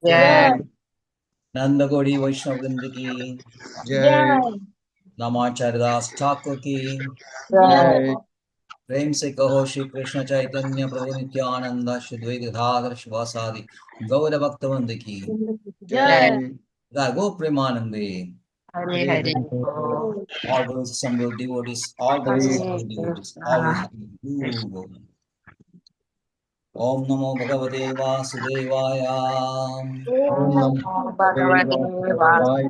जय। नंदगौड़ी वैष्णव वृंद की जय। महाराजादास ठाकुर की जय। प्रेम से कहो श्री कृष्ण चैतन्य प्रभु नित्यानंद श्री द्वैत गदाधर शिवासादि गौर भक्तवृंद की जय। गो प्रेमानंदे। Hare Hare. All those assembled devotees, all those assembled devotees, always do. Om Namo Bhagavate Vasudevaya. ओम नमो भगवते वासुदेवाय।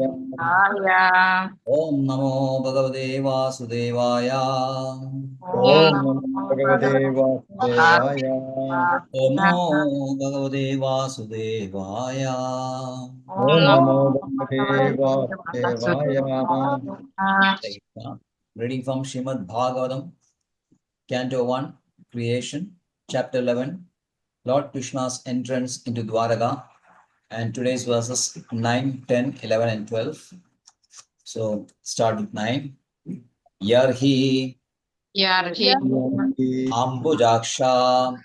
Om Namo Bhagavate Vasudevaya. ओम नमो भगवते वासुदेवाय। Om Namo Bhagavate Vasudevaya. ओम नमो भगवते वासुदेवाय। Reading from Srimad Bhagavatam, Canto 1, Creation, Chapter 11, Lord Krishna's entrance into Dwaraka, and today's verses 9, 10, 11, and 12. So start with 9. Yarhi Ambujaksha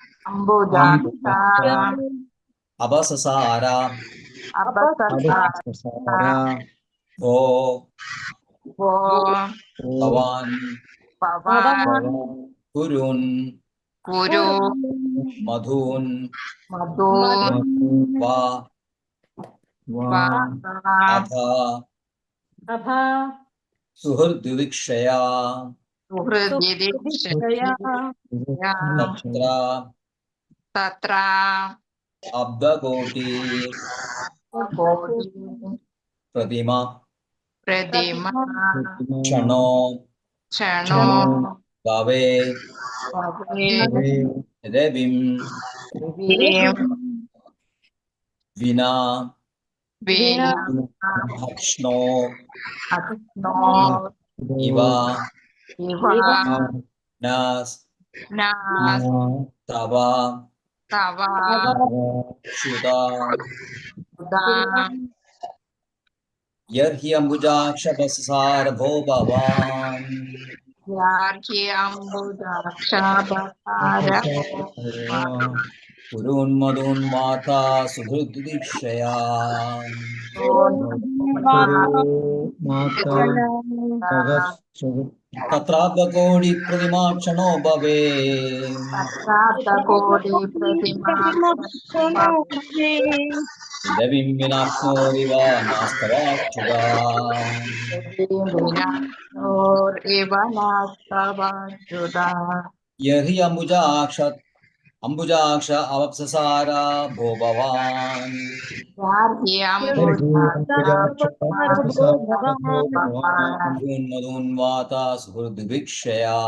Abasasara Ho Bhavan Kurun Madhun Va Abha Suhurdivikshaya Tatra Abdakoti Pradima Chano Bhave Revim Vina Akshno Iva Nas Tava Shuda Yarhi Ambujaksha Basasara Bho Bhavan Kurun Madhun Mata Suhurdikshaya Tatrabdakodi Pradimachano Bhave Devim Vinakshno Riva Nastavachudha Yahi Ambujaksha Avapsasara Bho Bhavan Madhun Vata Suhurdikshaya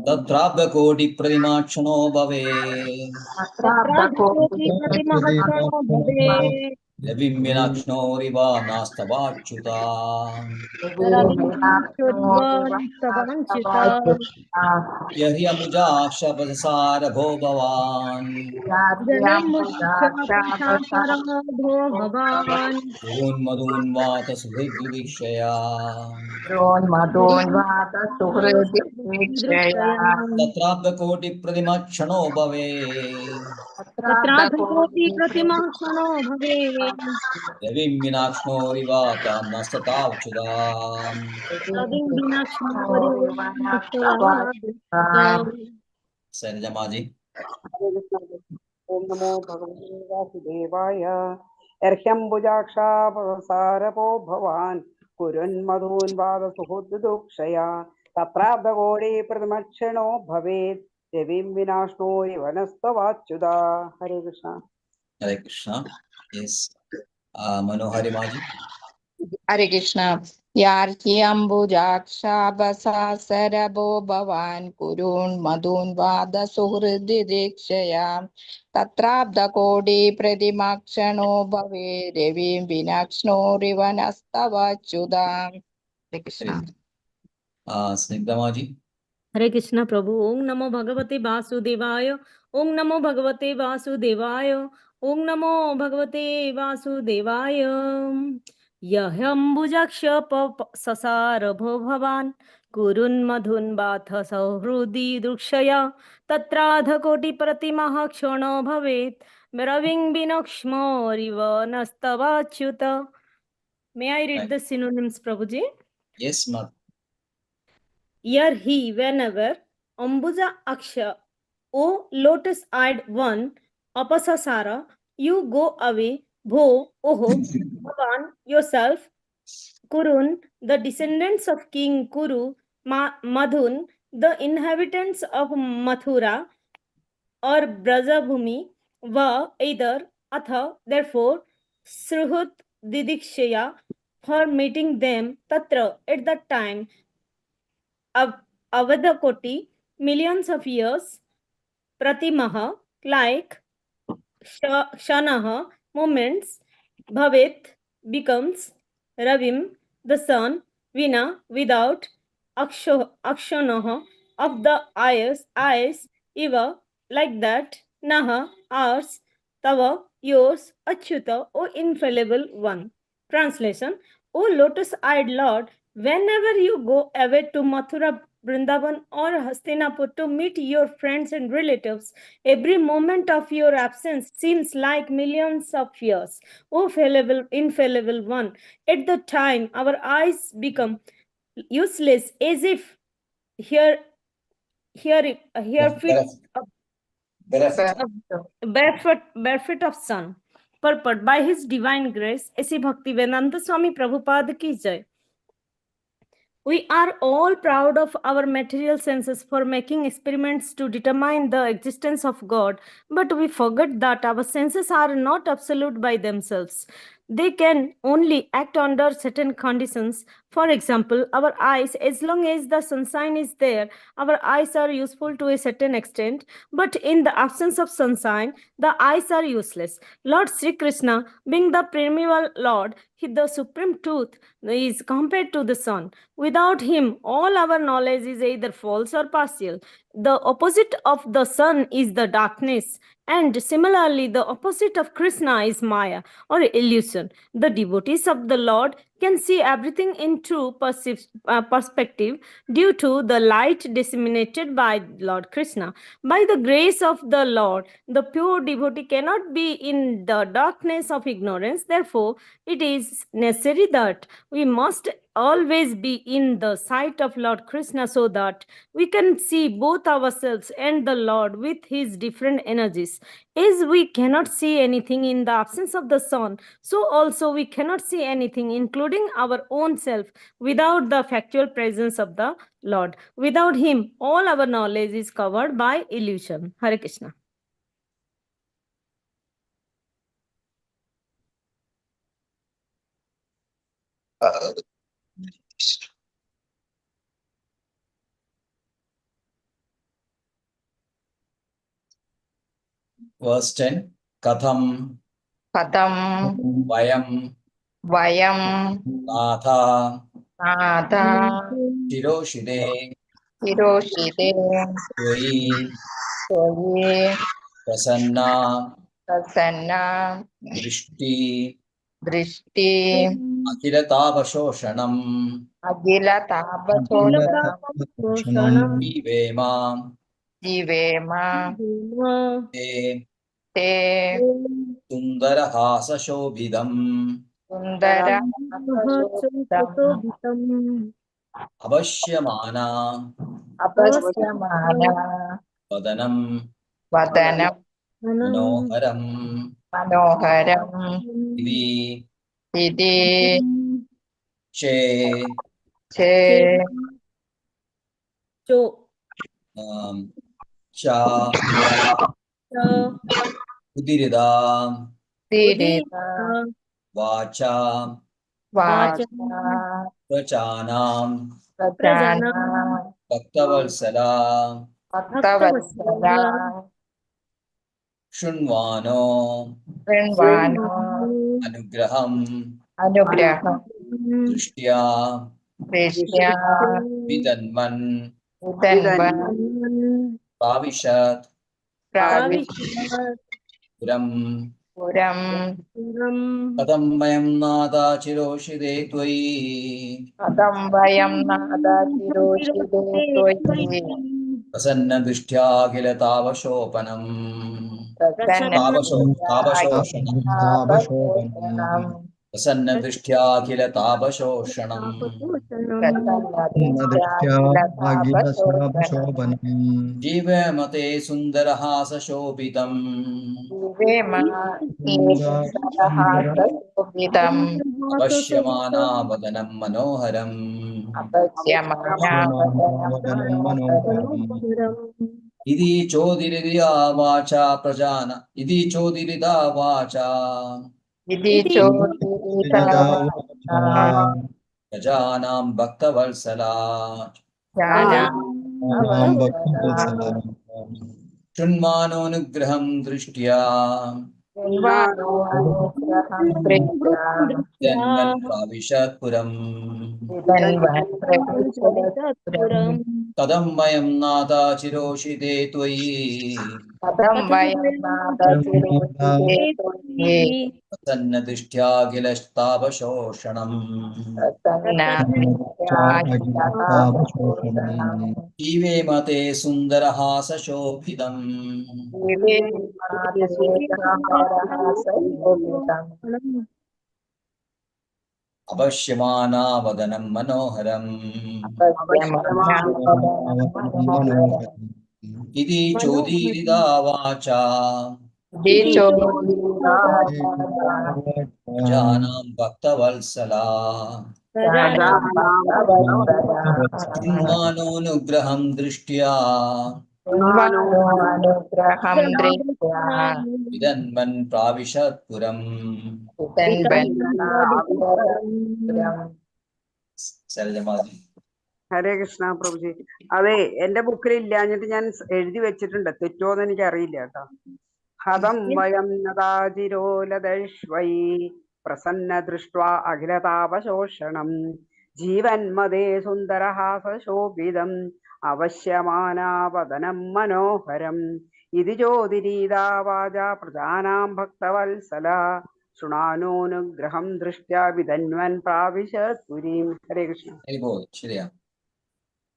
Tatrabdakodi Pradimachano Bhave Devim Vinakshno Riva Nastavachudha Yahi Ambujaksha Avapsasara Bho Bhavan Madhun Vata Suhurdikshaya Tatrabdakodi Pradimachano Bhave Devim Vinakshno Rivata Nastatavchuda Sarijamaji. ओम नमो भगवते वासुदेवाय। अर्ह्यम्बुजाक्षा पवसारपो भवान् कुरुन् मधून् वादसुहृदुक्षया तत्राब्धगोडे प्रथमक्षणो भवेत् देवीं विनाशनो वनस्तवाच्युता। हरे Krishna. Hare Krishna. Yes. Manohari Maji. हरे कृष्ण। यार्ह्यम्बुजाक्षाबसासरभो भवान् कुरून् मधून् वादसुहृदिदीक्षया तत्राब्धकोटि प्रतिमाक्षणो भवे रविं विनाक्ष्णो रिवनस्तवच्युता। हरे Krishna. Snigdha Maji. हरे कृष्ण प्रभु। ओम नमो भगवते वासुदेवाय। ओम नमो भगवते वासुदेवाय। ओम नमो भगवते वासुदेवाय। यह अम्बुजाक्ष ससार भो भवान् कुरुन्मधुन्बाथ सौहृदि दृक्षया तत्राधकोटिप्रतिमः क्षणो भवेत् रविं नस्तवाच्युत. May I read Right. the synonyms, Prabhuji? Yes, Mother. Here he, whenever, Ambuja Aksha, O lotus-eyed one, Apasasara, you go away, Bho, Oho, Bhavan, yourself, Kurun, the descendants of King Kuru, Madhun, the inhabitants of Mathura or Brajabhumi, Va, either, Atha, therefore, Sruhut Didikshaya, for meeting them, Tatra, at that time, Avadakoti, millions of years, Pratimaha, like Shanaha, moments, Bhavet, becomes, Ravim, the sun, Vina, without, Akshanaha, of the eyes, Iva, like that, Naha, ours, Tava, yours, Achyuta, O infallible one. Translation: O lotus-eyed Lord, whenever you go away to Mathura, Vrindavan, or Hastinapur to meet your friends and relatives, every moment of your absence seems like millions of years. O infallible one, at the time our eyes become useless, as if here feet Bereft. barefoot of sun. Purport: by his divine grace, ऐसी भक्ति वेदांत स्वामी प्रभुपाद की जय. We are all proud of our material senses for making experiments to determine the existence of God, but we forget that our senses are not absolute by themselves. They can only act under certain conditions. For example, our eyes, as long as the sunshine is there, our eyes are useful to a certain extent, but in the absence of sunshine, the eyes are useless. Lord Sri Krishna, being the primeval Lord, the supreme truth, is compared to the sun. Without him, all our knowledge is either false or partial. The opposite of the sun is the darkness, and similarly, the opposite of Krishna is Maya or illusion. The devotees of the Lord can see everything in true perspective due to the light disseminated by Lord Krishna. By the grace of the Lord, the pure devotee cannot be in the darkness of ignorance. Therefore, it is necessary that we must always be in the sight of Lord Krishna so that we can see both ourselves and the Lord with his different energies. As we cannot see anything in the absence of the sun, so also we cannot see anything, including our own self, without the factual presence of the Lord. Without him, all our knowledge is covered by illusion. Hare Krishna. Verse 10. Katham Katham Vayam Vayam Natha Nada Shiroshide Hiroshide Tvai Toye Prasanna Prasanna Drishti Drishti Akilatavashoshanam Agila Tabasoda Vivema Jivema Te Te Sundarahasashobhidam Sundara Sodam Avashyamana Apasyamana Vadanam Vadanam Manoharam Manoharam Ivi Sidi Che Che Cha Udirida Sirita Vacha Vacha Prachanam Prajana Bhaktavatsala Bhaktavatsala Shunvano Rinvano Anugraham Anugraham Drishtya Krishna Vidanman Vidanvan Pavishat Pravish Puram पुरम् कथं वयं नादा चिरोषिते त्वयि कथं वयं नादाचिरोषिते त्वयि प्रसन्नदृष्ट्या किल तावशोपनम् प्रसन्नदृष्ट्या तापशोषणम् तापशोषणम् प्रसन्नदृष्ट्या किल तापशोषणम् प्रसन्नदृष्ट्या दृष्ट्या किल तापशोषणम् अखिलतापशोभनम् जीवमते सुन्दरहासशोभितम् दिवेम सुन्दरहासशोभितम् अपश्यमाना वदनं मनोहरम् अपश्यमानावदनं मनोहरम् इति चोदिरिया वाचा इति चोदिरिदा वाचा इति चोदिता वाचा प्रजानां भक्तवत्सला जानवत्सला शृण्वानोऽनुग्रहं दृष्ट्या निर्वाणो अनुग्रहं दृष्ट्या जन्मन् प्राविशत्पुरम् विदन्वन् प्रविशत्पुरम् कथं वयं नादा चिरोषिते त्वयि कथं वयं नादचिरोषिते त्वयि प्रसन्नदृष्ट्या किल तापशोषणम् प्रसन्नदृष्ट्या किल तापशोषणम् जीवेमते सुन्दरहासशोभितम् दिवेमाते सुन्दरहासशोभितम् अपश्यमाना वदनं मनोहरम् अपश्यमानावदनं मनोहरम् इति चोदीरिदा वाचा दिचोदिता प्रजानां भक्तवत्सला शृण्वानोऽनुग्रहं दृष्ट्या अनुग्रहं दृष्ट्या विदन्वन् प्राविशत्पुरम् സരജമാതി. ഹരേ കൃഷ്ണ പ്രഭുജി. അതെ, എന്റെ ബുക്കിൽ ഇല്ലാഞ്ഞിട്ട് ഞാൻ എഴുതി വെച്ചിട്ടുണ്ട്, തെറ്റോന്ന് എനിക്ക് അറിയില്ല കേട്ടോ. ഹതം വയം നദാചിരോലദശ്വൈ പ്രസന്ന ദൃഷ്ട്വാ അഖിലതാപശോഷണം ജീവന്മദേ സുന്ദരഹാസശോഭിതം അവശ്യമാനാവദനം മനോഹരം ഇതി ജ്യോതിരീതാ വാചാ പ്രജാനാം ഭക്തവത്സല ശൃണാനോനുഗ്രഹം ദൃഷ്ട്യാ വിധന്വൻ പ്രാവിശത് പുരീം. ഹരേ കൃഷ്ണ. ശരിയാ.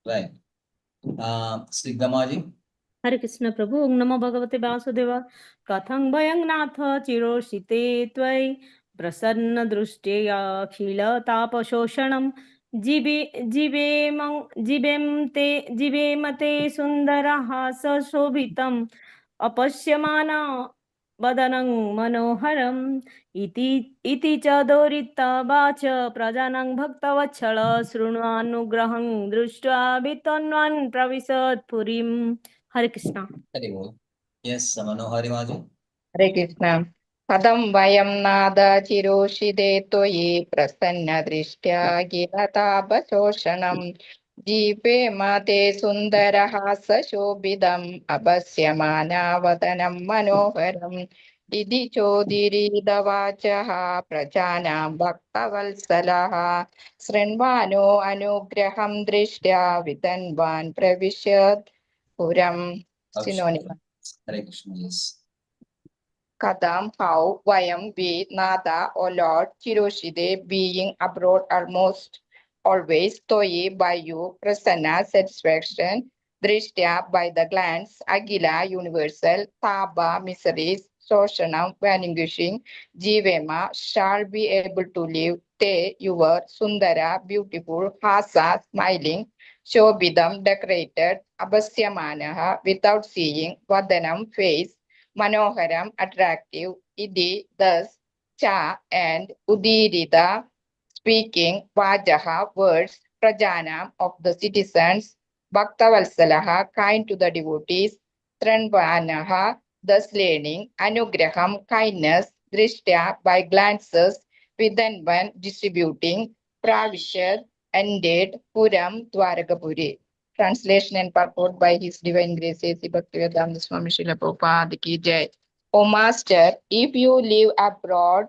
റൈറ്റ്. സ്നിഗ്ധമാജി. हरे कृष्ण प्रभु. ओम नमो भगवते वासुदेवा. कथं वयं नाथ चिरोषिते त्वयि प्रसन्न दृष्ट्या तापशोषणं जीवेम ते सुन्दरहासशोभितम् अपश्यमाना वदनं मनोहरम् इति च दोरिता वाच प्रजानां भक्तवत्सल शृण्वानुग्रहं दृष्ट्वा वितन्वन् प्रविशत् पुरीम्. हरे कृष्ण. हरि बोल. यस मनोहरि माजी. हरे कृष्ण. कथं वयं नादचिरोषिते त्वयि प्रसन्नदृष्ट्या किल तापशोषणम् जीवेम ते सुन्दरहासशोभितम् अपश्यमानावदनं मनोहरम् इति चोदिरीदवाचः प्रजानां भक्तवत्सलः शृण्वानो अनुग्रहं दृष्ट्या वितन्वान् प्रविशत् पुरम्. Synonym. Hare Krishna. Yes. Kadam, how, Vayam, we, Nada, O Lord, Chiroshide, being abroad almost always, Toyi, by you, Prasanna, satisfaction, Drishtya, by the glance, Agila, universal, Taba, miseries, Soshanam, vanquishing, Jivema, shall be able to live, Te, your, Sundara, beautiful, Hasa, smiling, Shobidam, decorated, Abhasyamanaha, without seeing, Vadanam, face, Manoharam, attractive, Idi, thus, Cha, and Udirita, speaking, Vajaha, words, Prajanam, of the citizens, Bhaktavalsalaha, kind to the devotees, Tranvanaha, thus learning, Anugraham, kindness, Drishtya, by glances, Vidhanvan, distributing, Pravishad, ended, Puram, Dwarakapuri. Translation and purport by His Divine Grace A.C. Bhaktivedanta Swami Srila Prabhupada Ki Jai. O Master, if you live abroad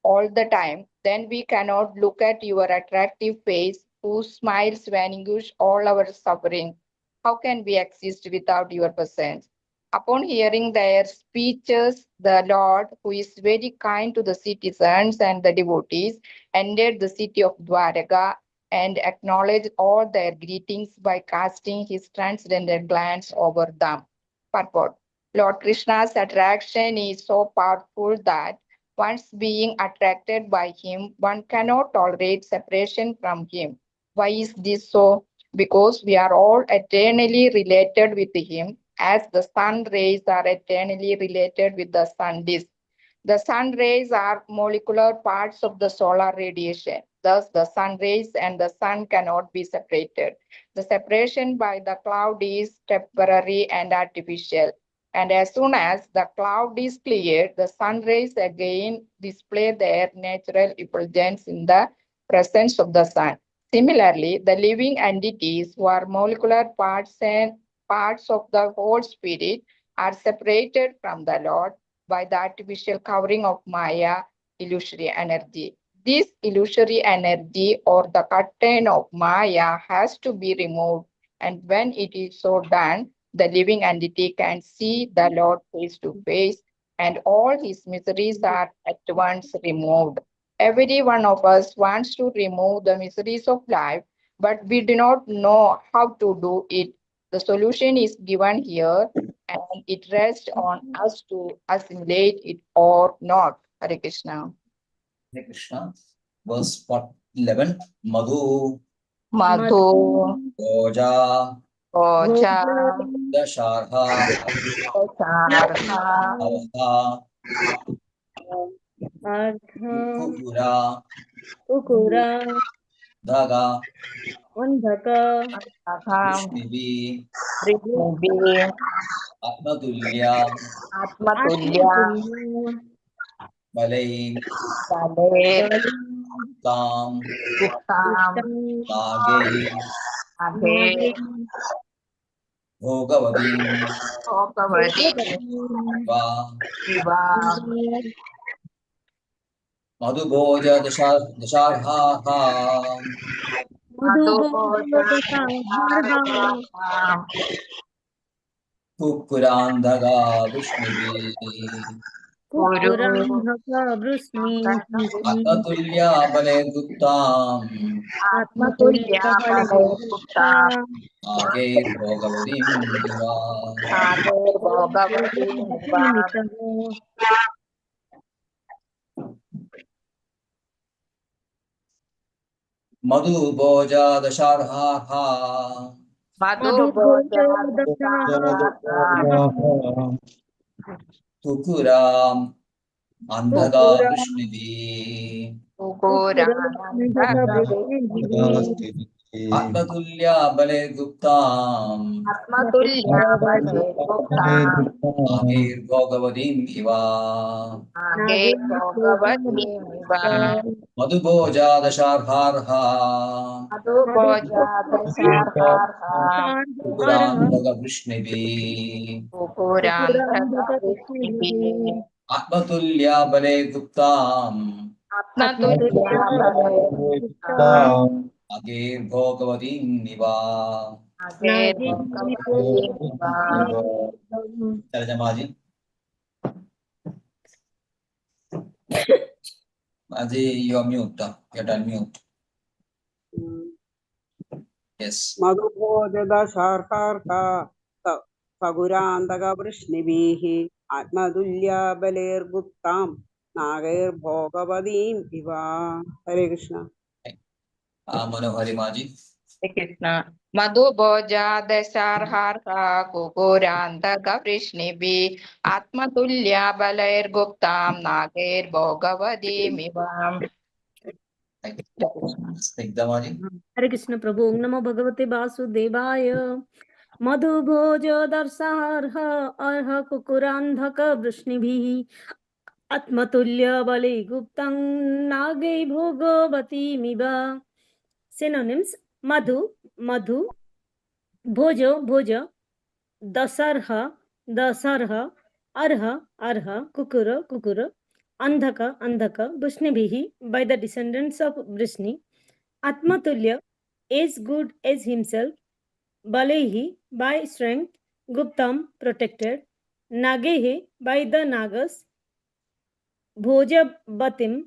all the time, then we cannot look at your attractive face, whose smiles vanquish all our suffering. How can we exist without your presence? Upon hearing their speeches, the Lord, who is very kind to the citizens and the devotees, entered the city of Dwaraka and acknowledged all their greetings by casting his transcendental glance over them. Purport. Lord Krishna's attraction is so powerful that once being attracted by him, one cannot tolerate separation from him. Why is this so? Because we are all eternally related with him, as the sun rays are eternally related with the sun disk. The sun rays are molecular parts of the solar radiation. Thus, the sun rays and the sun cannot be separated. The separation by the cloud is temporary and artificial. And as soon as the cloud is cleared, the sun rays again display their natural effulgence in the presence of the sun. Similarly, the living entities who are molecular parts and parts of the whole spirit are separated from the Lord by the artificial covering of Maya, illusory energy. This illusory energy or the curtain of Maya has to be removed, and when it is so done, the living entity can see the Lord face to face, and all his miseries are at once removed. Every one of us wants to remove the miseries of life, but we do not know how to do it. The solution is given here, and it rests on us to assimilate it or not. Hare Krishna. Hare Krishna. Verse 11. Madhu Madhu, Oja Oja, Dasharha Sarha, Arha Artha, Kukura Kukura, Daga Andhaka, Atham, Vishnivi Brihnibi, Atmatulya Atmatulya, Atmatulya, Balai Dale, Bali, Tam Guptam, Uttam, Nage Age, Nage, Bhogavadim Bhogavati, Bhogavati, Va Shiva, Madhuboja Dasharha Madhuboja, Madhubodhataharha, Kukurandaga Vishnivi Guru, Kukurandhaka, Vrusni, Atmatulya Bale Guptam Atmatulya, Atmatulya Bale, Guptam, Bali, Age Bhogavadim Iva Age, Bhogavati, Niva, Madhuboja Dasharha Madhuboja, Dasarha, Kukuram Andhaga Vrishnivi Guru, Atmatulya Bale Guptam Atmatulya, Bale, Guptam, Agir Bhogavadim Iva Age, Bhogavati, Niva, Madhuboja Dasharha Madhuboja, Dasarha, Kukurandaga Vrishnivi Kukuram, Bhagavati, Atmatulya Bale Guptam Atmatulya, Bale, Guptam, Agir Bhogavadim Iva Age, Bhogavati, Niva, Tarjamaji. Maji, you are mute. Get unmute. Yes. मधुभोजदशार्कार्का सगुरान्तकवृष्णिभिः आत्मतुल्या बलेर्गुप्तां नागैर्भोगवतीम् इव हरे Krishna Manohari Maji. Hare Krishna. Madhuboja Dasarharha Kukurantaka Vrishnibi Atmatulya Balair Guptam Nagir Bhogavadi Mivam. Snigdha Maji. Hare Krishna Prabhu, Om Namo Bhagavate Vasudevaya. Madhubhoj darsarha arha kukurandhaka vrishnibihi atmatulya bali guptam nage bhogavati miba. Synonyms: Madhu, Madhu, Bhojo, Bhoja, Dasarha, Dasarha, Arha, Arha, Kukura, Kukura, Andhaka, Andhaka, Vrishnibihi, by the descendants of Vrishni, Atmatulya, as good as himself, Balehi, by strength, Guptam, protected, Nagehe by the Nagas, Bhojabatim,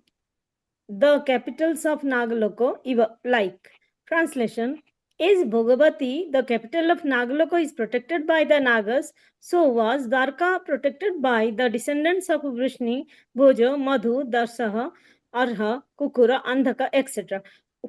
the capitals of Nagaloko, like. Translation: As Bhogavati, the capital of Nagaloko, is protected by the Nagas, so was Dwarka protected by the descendants of Vrishni, Bhoja, Madhu, Darsaha, Arha, Kukura, Andhaka, etc.,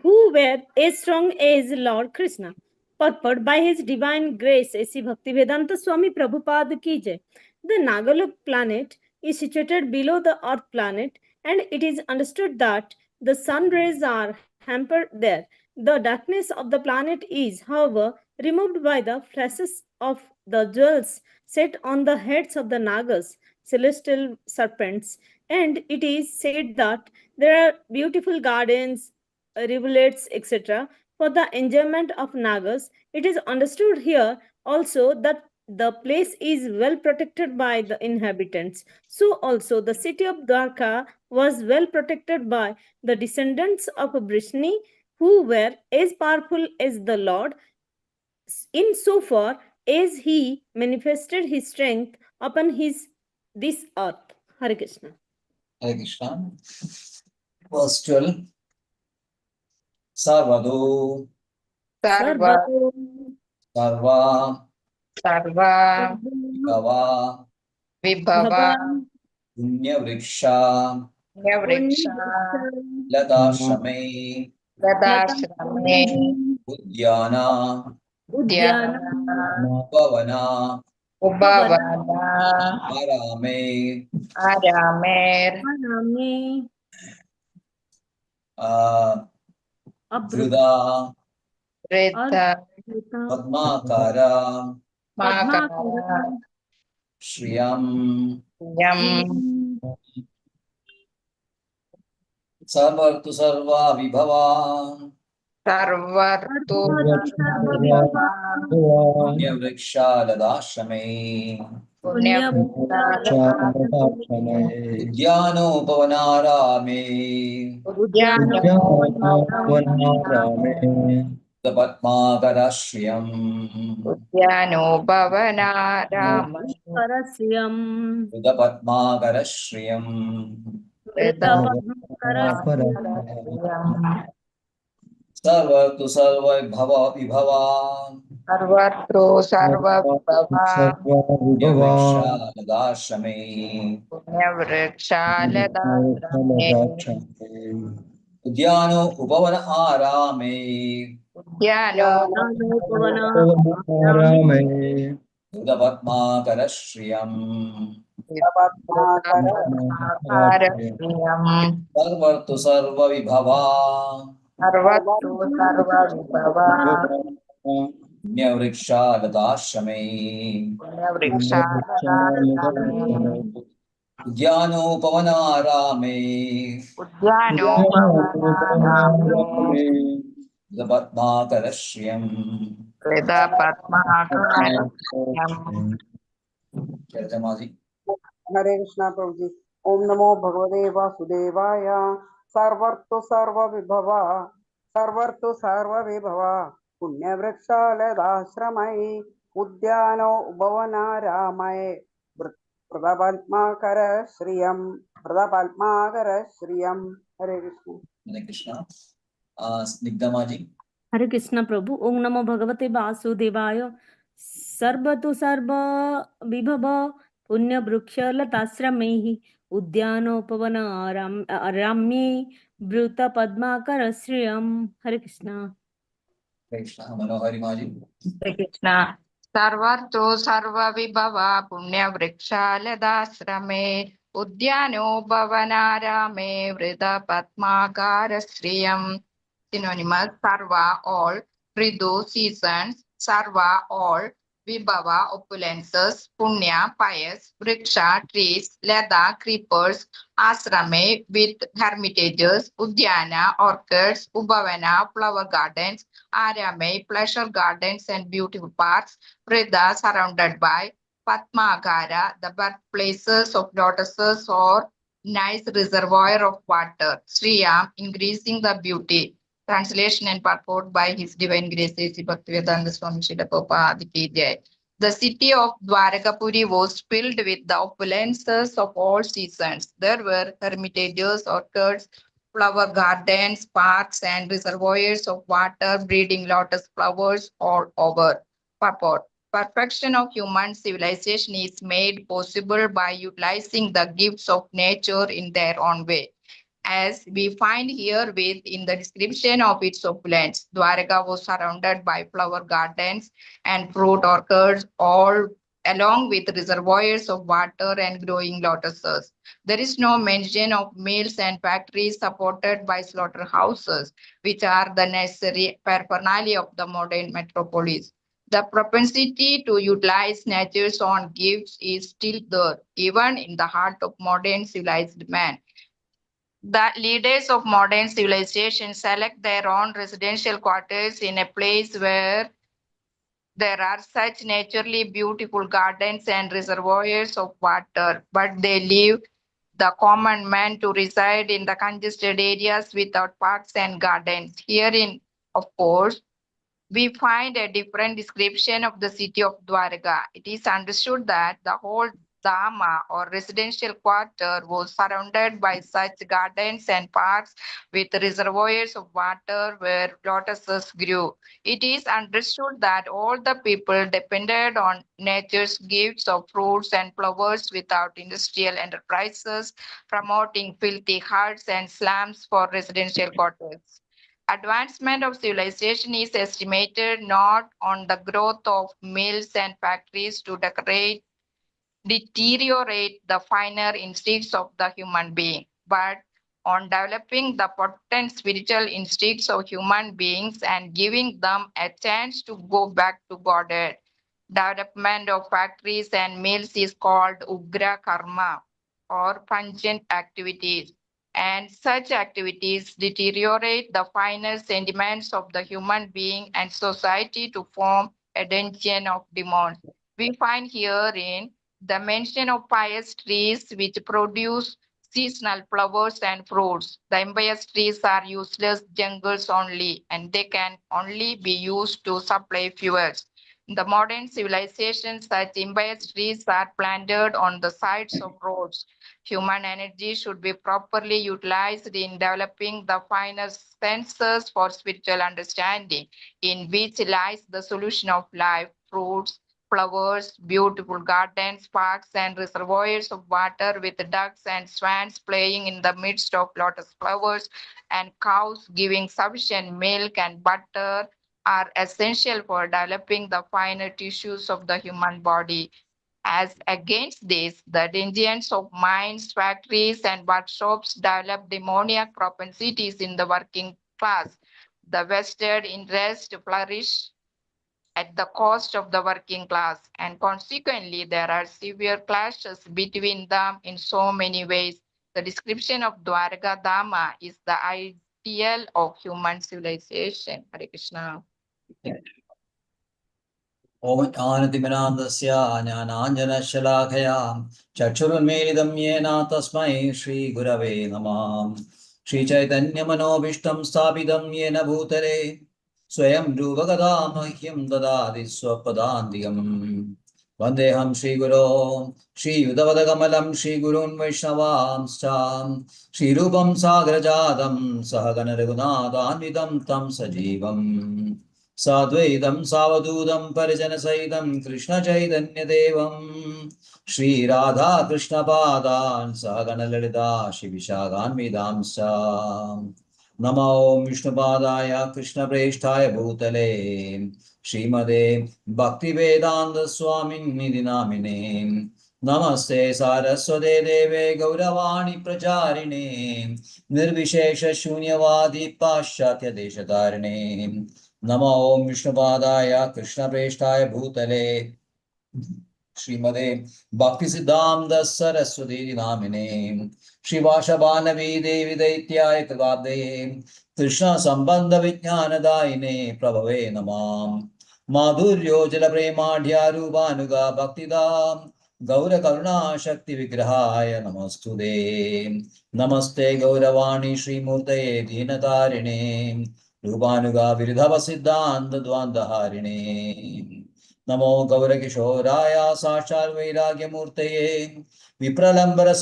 who were as strong as Lord Krishna. Purport: by his divine grace, A.C. Bhaktivedanta Swami Prabhupada ki jai. The Nagalok planet is situated below the Earth planet, and it is understood that the sun rays are hampered there. The darkness of the planet is, however, removed by the flashes of the jewels set on the heads of the Nagas, celestial serpents, and it is said that there are beautiful gardens, rivulets, etc., for the enjoyment of Nagas. It is understood here also that the place is well protected by the inhabitants. So also the city of Dwarka was well protected by the descendants of Vrishni, who were as powerful as the Lord, in so far as he manifested his strength upon this earth. Hare Krishna. Hare Krishna. Verse 12. Sarvado, Sarva, Sarva, Sarva, Bhava, Vibhava, Punya Vriksha, Nyavriksha, Lata Shame, Dadashrame, Udyana, Udyana, Pavana, Ubhavana, Arame, Aramer, Vruda, Vrita, Padmakara, Makara, Shriyam, Yam, Sarvartu Sarva Vibhava, Sarvartu, Sarva, Punya Vriksha Ladashame, Punyavriksha, Udyano Pavanarame, Udyano, Padmakara Shriyam, Udyano Bhavana Rama Parasyam Padmakara Shriyam, Vrita Parasyam Sarvartu Sarva Vibhava, Sarvatru Sarva Bhava Punya Vriksha Ladashame, Punyavriksha Ladasrame Udyano Upavana Arame, Udyano Padmakara Shriyam, Vipadmakarasyam Sarvartu Sarva Vibhava, Sarvatru Sarva Vibhava Punya Vriksha Ladashame, Punyavriksha Ladasrame Udyano Pavana Arame, Udyano Bhavanarame Padmakara Shriyam. Vrita Padmakarasyam Jamaji. हरे कृष्णा प्रभु जी। ओम नमो भगवते वासुदेवाय। सर्वर्तु सर्व विभवा पुण्यवृक्षालदाश्रमये उद्यानो उपवनारामये प्रदपद्माकर श्रियम। हरे Krishna. Hare Krishna. Snigdhamaji. Hare Krishna Prabhu. Om Namo Bhagavate Vasudevaya. Sarvatu Sarva Vibhava Punya Bruksha Latasramehi Udyano Pavana Ramye Bruta Padmakara Sriyam. Hare Krishna. Hare Krishna. Manohari Maji. Hare Krishna. Sarvarto Sarva Vibhava Punya Vriksha Ladasrame Udyano Bhavanarame Vrita Padmakara Sriyam. Synonymous: Sarva, all; Ridu, seasons; Sarva, all; Vibhava, opulences; Punya, pious; Vriksha, trees; Lada, creepers; Asrame, with hermitages; Udyana, orchids; Ubhavana, flower gardens; Arame, pleasure gardens and beautiful parks; Vrida, surrounded by; Padmagara, the birthplaces of lotuses or nice reservoir of water; Sriyam, increasing the beauty. Translation and purport by His Divine Grace A.C. Bhaktivedanta Swami Srila Prabhupada ki jai. The city of Dwarakapuri was filled with the opulences of all seasons. There were hermitages, orchards, flower gardens, parks, and reservoirs of water breeding lotus flowers all over. Purport. Perfection of human civilization is made possible by utilizing the gifts of nature in their own way. As we find here in the description of its opulence, Dwaraka was surrounded by flower gardens and fruit orchards, all along with reservoirs of water and growing lotuses. There is no mention of mills and factories supported by slaughterhouses, which are the necessary paraphernalia of the modern metropolis. The propensity to utilize nature's own gifts is still there, even in the heart of modern civilized man. The leaders of modern civilization select their own residential quarters in a place where there are such naturally beautiful gardens and reservoirs of water, but they leave the common man to reside in the congested areas without parks and gardens. Herein, of course, we find a different description of the city of Dwaraka. It is understood that the whole Dhamma or residential quarter was surrounded by such gardens and parks with reservoirs of water where lotuses grew. It is understood that all the people depended on nature's gifts of fruits and flowers without industrial enterprises, promoting filthy huts and slums for residential quarters. Advancement of civilization is estimated not on the growth of mills and factories to deteriorate the finer instincts of the human being, but on developing the potent spiritual instincts of human beings and giving them a chance to go back to Godhead. Development of factories and mills is called Ugra Karma or pungent activities, and such activities deteriorate the finer sentiments of the human being and society to form a dungeon of demons. We find herein the mention of pious trees which produce seasonal flowers and fruits. The impious trees are useless jungles only, and they can only be used to supply fuels. In the modern civilization, such impious trees are planted on the sides of roads. Human energy should be properly utilized in developing the finer senses for spiritual understanding, in which lies the solution of life, fruits, flowers, beautiful gardens, parks, and reservoirs of water with ducks and swans playing in the midst of lotus flowers, and cows giving sufficient milk and butter are essential for developing the finer tissues of the human body. As against this, the dungeons of mines, factories, and workshops develop demoniac propensities in the working class. The vested interests flourish at the cost of the working class, and consequently, there are severe clashes between them in so many ways. The description of Dwaraka Dhamma is the ideal of human civilization. Hare Krishna. Om Anatimanandasya Jnananjanashalakaya Chakshurunmedidam Yena Tasmai Shri Gurave Namah Shri Chaitanya Manobishtam Sthapitam Yena Bhutale Swayam Rupakada Mahyam Dadadi Swapadandiyam Vandeham Shri Guru Shri Yudavadagamalam Shri Gurun Vaishnavamscha Shri Rupam Sagrajadam Sahagana Raghunathanvidam Tam Sajivam Sadvaidam Savadudam Parijanasaidam Krishna Chaitanya Devam Shri Radha Krishna Padan Sahagana Lalita Shivishagan Vidamsa Namo Vishnu Padaya Krishna Preshtaya Bhutale Srimade Bhakti Vedanta Swamin Nidinamine Namaste Saraswate Deve Gauravani Pracharine Nirvishesha Shunyavadi Paschatya Deshatarine Namo Vishnupadaya Krishna Preshtaya Bhutale Srimade Bhakti Siddhanta Saraswati Namine Shivashabhanavi Devi Daityaya Kadabde Krishna Sambandha Vijnana Daine Prabhave Namam Madhuryo Jala Premadhya Rupanuga Bhaktidam Gaura Karuna Shakti Vigrahaya Namastude Namaste Gauravani Shri Murtaye Dinatarine Rupanuga Viridhava Siddhanta Dvanda Harine Namo Gaurakishoraya Sachal Vairagyamurtaye Vipralambara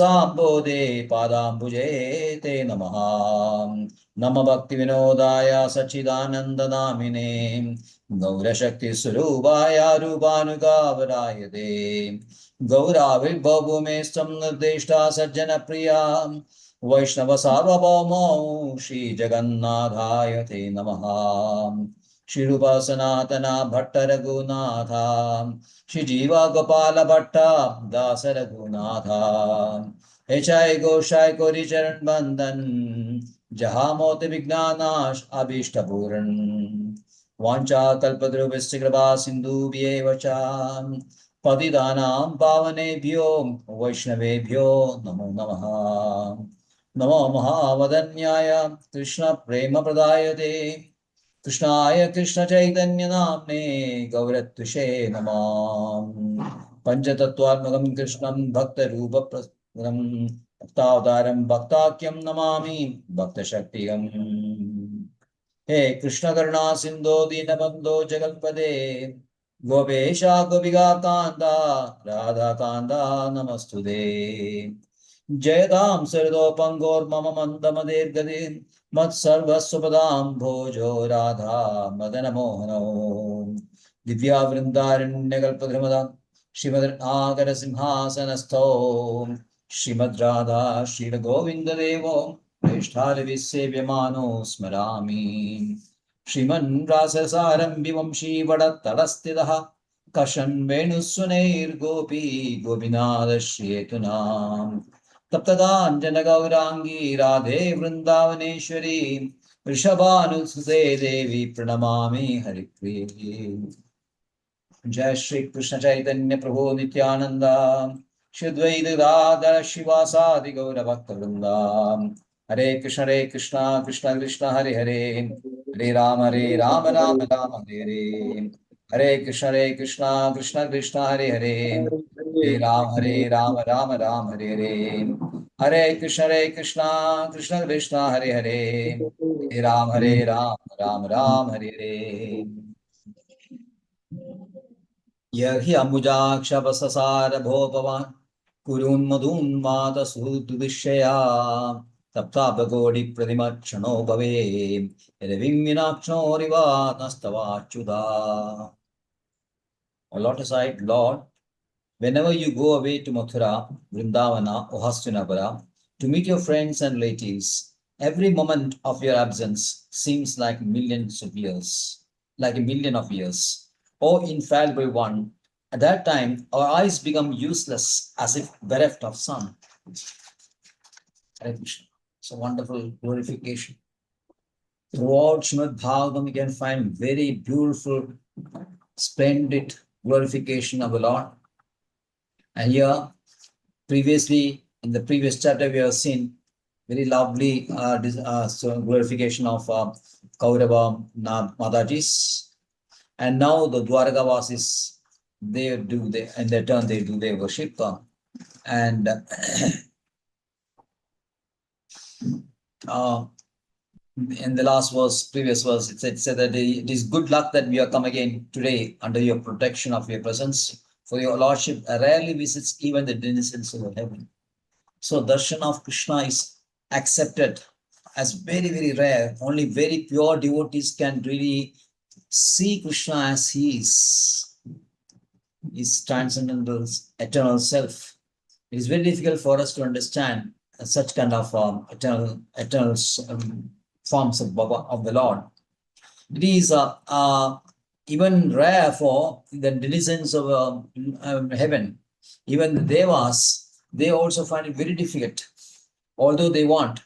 Padambuje Te Namaha Nama Bhakti Vinodaya Sachidananda Namine Gaura Shakti Surubaya Rubanugavadayate Gaura Vibhavume Samnadeshta Sajjana Priya Vaishnava Sarvabhauma Shri Jagannadhaya Te Namaha Shri Rupa Sanatana Bhatta Raghunatha Shri Jiva Gopala Bhatta Dasa Raghunatha H.I. Goshai Kori Charan Bandhan Jahamoti Vignanash Abhishta Puran Vancha Kalpadruvishti Kripa Sindhu Vyevacha Patidanam Pavanebhyo Vaishnavebhyo Namo Namaha Namo Mahavadanyaya Krishna Prema Pradayate Krishnaya Krishna Chaitanya Namne Gaurattushe Namam Panchatattvatmakam Krishnam Bhakta Rupa Prasam Bhaktavataram Bhaktakyam Namami Bhakta Shaktiyam He Krishna Karuna Sindho Dinabandho Jagalpade Gopesha Gopiga Kanda Radha Kanda Namastude Jayadam Sardo Pangor Mama Mandamadir Gadin Mat Sarvasvapadam Bhojo Radha Madana Mohano Divya Vrindaran Negalpadrimadam Shrimad Agara Simhasanasto Shrimad Radha Shri Govinda Devo Prishtharavi Sevyamano Smarami Shriman Rasasaram Vivamshi Vadattarasthidaha Kashan Venusunair Gopi Gopinada Shriyetunam Taptadanjana Gaurangi Radhe Vrindavaneshwari Vrishabhanusute Devi Pranamami Haripriya Jai Shri Krishna Chaitanya Prabhu Nityananda Shri Advaita Gadadhara Shivasadi Gaura Bhakta Vrinda Hare Krishna Krishna Krishna Hare Hare Hare Rama Rama Rama Hare Hare Krishna Krishna Krishna Hare Hare Hare Rama Rama Hare Hare Krishna Krishna Krishna Hare Hare Hare Rama Rama Hare Yahi Ambujakshabasasara Bhopavan Kurunmadunmata Sududishaya Taptabagodi Pradimachano Bhave Revinginakshno Riva Nastavachuda. O lotus eyed Lord, whenever you go away to Mathura, Vrindavana, or Hastinapura to meet your friends and relatives, every moment of your absence seems like millions of years, like a million of years. O infallible one, at that time our eyes become useless as if bereft of sun. Hare Krishna. It's a wonderful glorification. Throughout Srimad Bhagavatam, you can find very beautiful, splendid glorification of the Lord. And here, previously, in the previous chapter, we have seen very lovely glorification of Kaurava Madajis. And now the Dwaragavasis, in their turn, they do their worship. And in the last verse, previous verse, it said that it is good luck that we have come again today under your protection of your presence. For your Lordship rarely visits even the denizens of heaven. So darshan of Krishna is accepted as very, very rare. Only very pure devotees can really see Krishna as he is, his transcendental, eternal self. It is very difficult for us to understand such kind of eternal forms of the Lord. It is even rare for the denizens of heaven. Even the Devas, they also find it very difficult. Although they want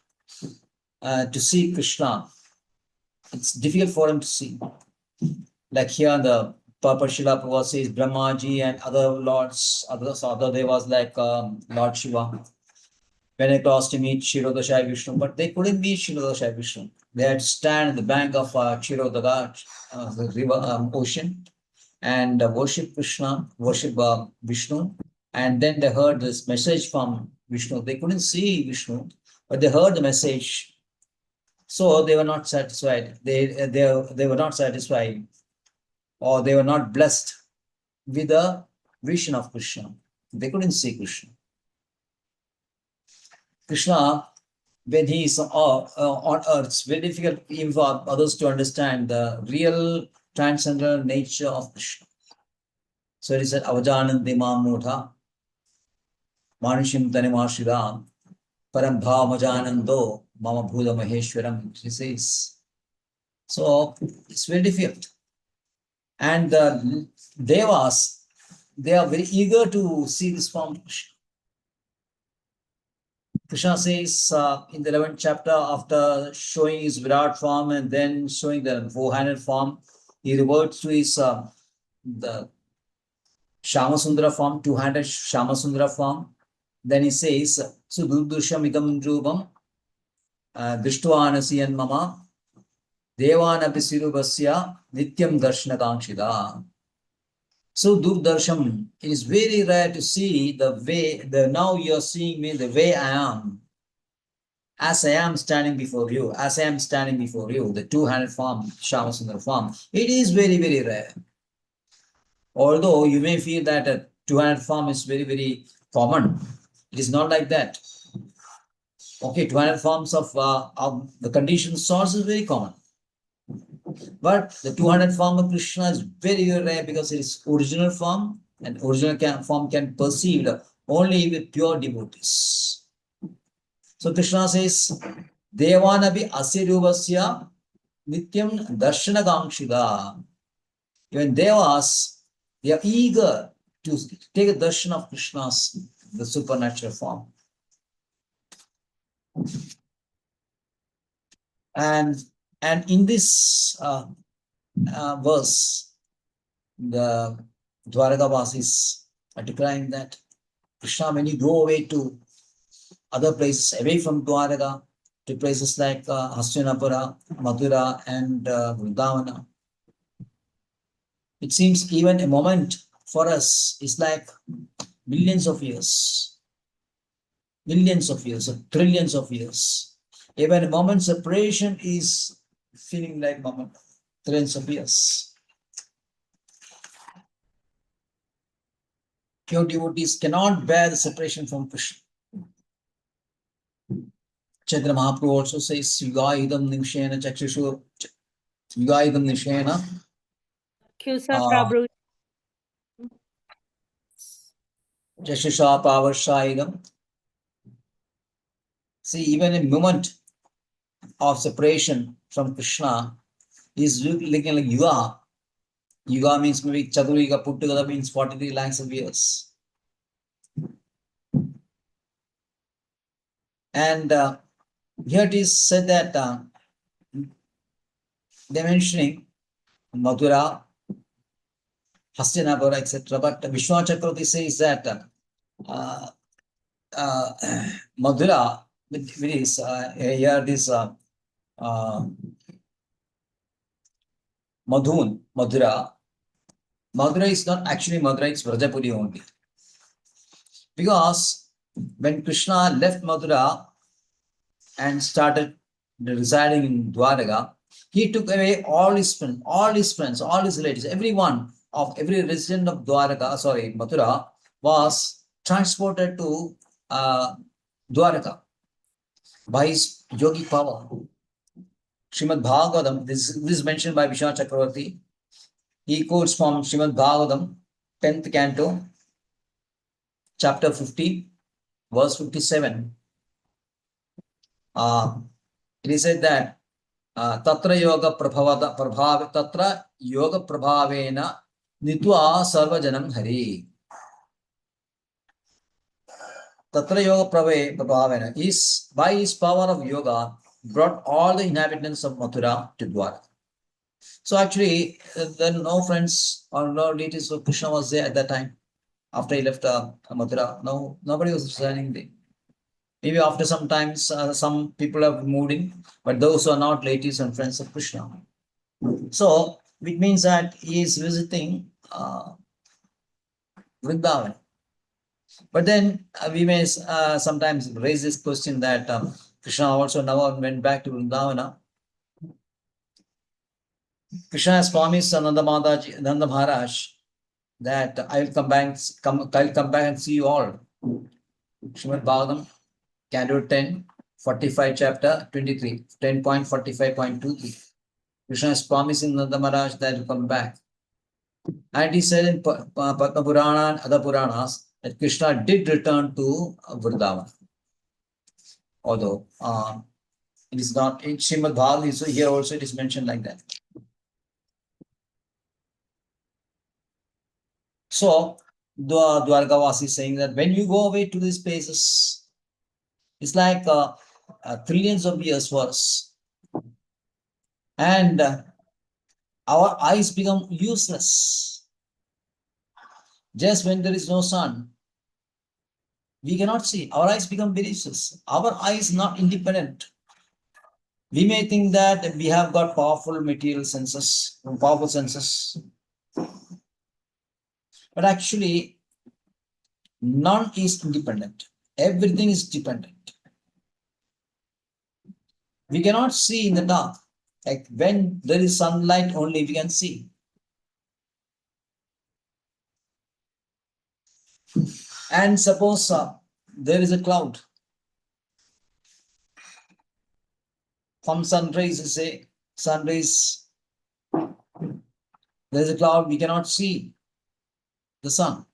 to see Krishna, it's difficult for them to see. Like here, the Papa Srila Prabhupada says Brahmaji and other lords, other devas like Lord Shiva, when they crossed to meet Kshirodashai Vishnu, but they couldn't meet Kshirodashai Vishnu. They had to stand at the bank of Kshirodaga, the river, ocean, and worship Krishna, worship Vishnu. And then they heard this message from Vishnu. They couldn't see Vishnu, but they heard the message. So they were not satisfied. They were not satisfied, or they were not blessed with the vision of Krishna. They couldn't see Krishna. Krishna, when he is on earth, it's very difficult even for others to understand the real transcendental nature of Krishna. So he said, Avajanandi Mamudha, Manishim Tanimashidam, Param Bhamajanando, Mama Bhuda Maheshwaram, he says. So it's very difficult. And the Devas, they are very eager to see this form of Krishna. Krishna says in the 11th chapter, after showing his Virat form and then showing the four-handed form, he reverts to his the Shamasundara form, two-handed Shamasundara form. Then he says, Sudurdusham idam rupam Drishtvanasiyan mama Devanabhisirubhasya Nityam Darshanakankshida. So Durdarsham, it is very rare to see the way, now you are seeing me the way I am. As I am standing before you, the two-handed form, Shamasundara form, it is very, very rare. Although you may feel that a two-handed form is very, very common, it is not like that. Okay, two-handed forms of the conditioned source is very common. But the two-handed form of Krishna is very, very rare because it is original form, and original form can be perceived only with pure devotees. So Krishna says, Devanabi asirubhasya nityam darshanagankshida. Even Devas, they are eager to take a darshan of Krishna's, the supernatural form. And in this verse, the Dwaragavasis are declaring that Krishna, when you go away to other places, away from Dwaraka, to places like Hastinapura, Mathura, and Vrindavana, it seems even a moment for us is like millions of years, or trillions of years. Even a moment's separation is feeling like moment, trillions of years. Pure devotees cannot bear the separation from Krishna. Chaitanya Mahaprabhu also says, Yugaidam Nimshena Chakshushu, Yugaidam Nimshena. Prabhu. Chakshusha Pavarshayidam. See, even a moment of separation from Krishna is looking like Yuga. Yuga means maybe Chaturika put together means 43 lakhs of years. And here it is said that they're mentioning Mathura, Hastinapura, etc. But Vishwanath Chakravarti says that Mathura, which is here this Mathura is not actually Mathura, it's Vrajapuri only. Because when Krishna left Mathura and started residing in Dwaraka, he took away all his friends, all his relatives, every resident of Mathura was transported to Dwaraka by his yogic power. Srimad Bhagavatam, this is mentioned by Vishwanath Chakravarti. He quotes from Srimad Bhagavatam, 10th canto, chapter 50, verse 57. It is said that Tatra yoga prabhavena nitva sarvajanam hari. Tatra yoga prabhavena is by his power of yoga brought all the inhabitants of Mathura to Dwaraka. So actually, then no friends or no deities of Krishna was there at that time. After he left Mathura, no, nobody was residing there. Maybe after some time, some people have moved in, but those who are not deities and friends of Krishna. So it means that he is visiting Vrindavan. But then we may sometimes raise this question that Krishna also now went back to Vrindavana. Krishna has promised Nanda Maharaj that I'll come back and see you all. Srimad Bhagavatam, Canto 10, 45 chapter 23, 10.45.23. Krishna is promising Nanda Maharaj that he'll come back. And he said in Padma Purana and other Puranas that Krishna did return to Vrindavan. Although it is not in Srimad Bhagavatam, so here also it is mentioned like that. So the Dwarkavasi is saying that when you go away to these places, it's like trillions of years for us. And our eyes become useless. Just when there is no sun, we cannot see. Our eyes become very useless. Our eye is not independent. We may think that we have got powerful material senses, powerful senses. But actually, none is independent. Everything is dependent. We cannot see in the dark. Like when there is sunlight only, we can see. And suppose there is a cloud. From sunrise, say sunrise, there is a cloud, we cannot see the sun.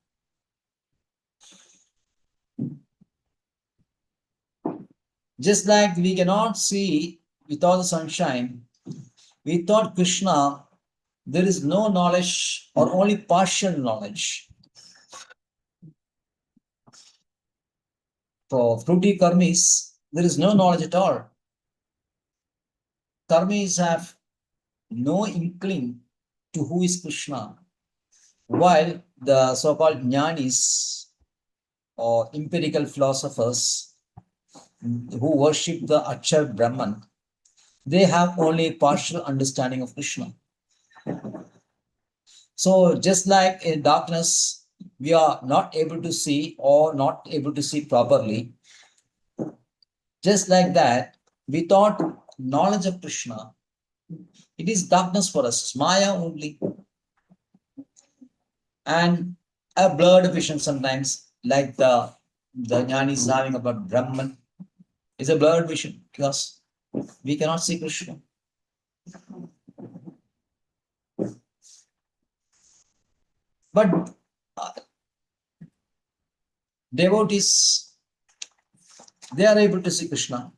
Just like we cannot see without the sunshine, without Krishna, there is no knowledge or only partial knowledge. For fruity karmis, there is no knowledge at all. Karmis have no inkling to who is Krishna, while the so-called jnanis or empirical philosophers who worship the Akshar Brahman, they have only partial understanding of Krishna. So just like in darkness, we are not able to see or not able to see properly, just like that, without knowledge of Krishna, it is darkness for us, Maya only. And a blurred vision sometimes, like the jnani is having about Brahman, is a blurred vision because we cannot see Krishna. But devotees, they are able to see Krishna.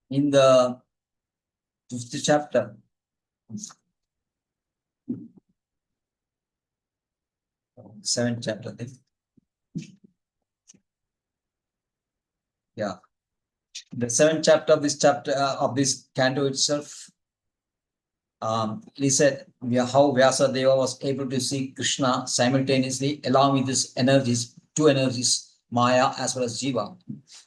In the 5th chapter, 7th chapter, I think. Yeah, the 7th chapter of this canto itself, he said how Vyasadeva was able to see Krishna simultaneously along with his energies, two energies, Maya as well as Jiva.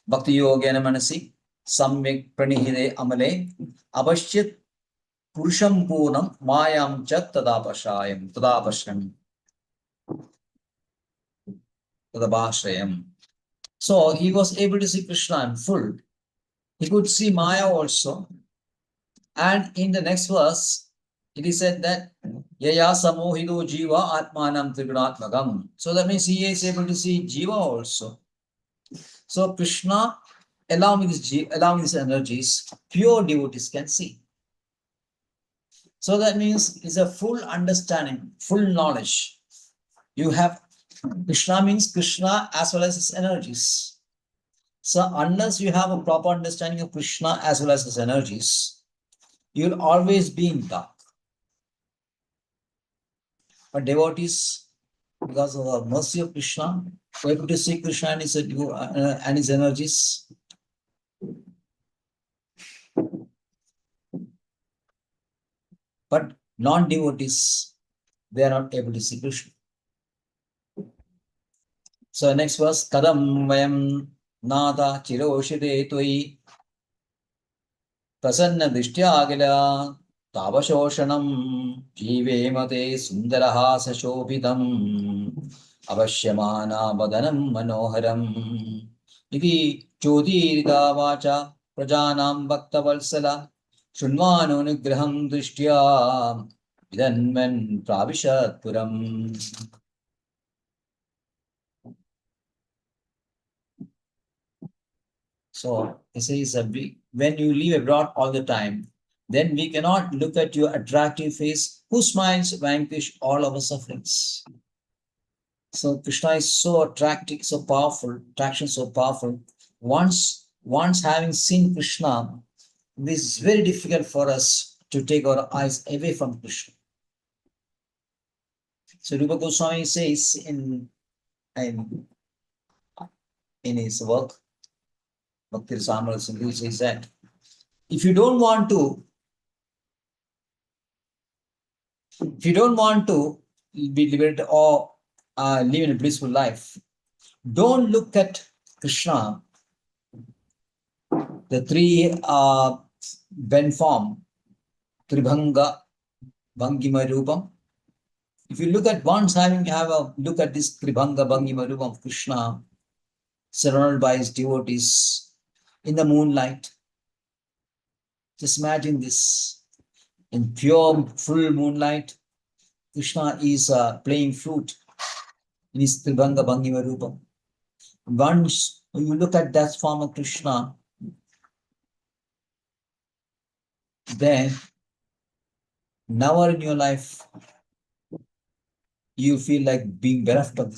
Bhakti Yogena Manasi, Samyak Pranihide Amale, Abashyat Purusham Purnam, Mayam Chat Tadapashayam, Tadabashrayam. So he was able to see Krishna in full. He could see Maya also. And in the next verse, it is said that Yaya Samohido Jiva Atmanam Trigunatmagam. So that means he is able to see Jiva also. So Krishna, along with his energies, pure devotees can see. So that means it's a full understanding, full knowledge. You have Krishna means Krishna as well as his energies. So unless you have a proper understanding of Krishna as well as his energies, you'll always be in dark. But devotees, because of the mercy of Krishna, were able to see Krishna and his energies. But non-devotees, they are not able to see Krishna. So next verse, Kadam Vayam Nada Chiroshide Toi Prasanna Drishtya Tavashoshanam Jivemate Sundaraha Sashobhidam avashyamana vadanam manoharam iti chodiriga vacha prajanam bhakta valsala shunvano nugraham drishtya vidanman pravishat puram. So it says that when you live abroad all the time, then we cannot look at your attractive face, whose smiles vanquish all our sufferings. So Krishna is so attractive, so powerful, attraction so powerful. Once having seen Krishna, it is very difficult for us to take our eyes away from Krishna. So Rupa Goswami says in his work, Bhakti Rasamrita Sindhu, says that if you don't want to be liberated or live in a blissful life, don't look at Krishna, the three bend form, Tribhanga, Bhangima Rupam. If you look at have a look at this Tribhanga, Bhangima Rupam of Krishna, surrounded by his devotees in the moonlight, just imagine this. In pure, full moonlight, Krishna is playing flute in his Tribhanga, Bhangima Rupam. Once you look at that form of Krishna, then never in your life you feel like being bereft of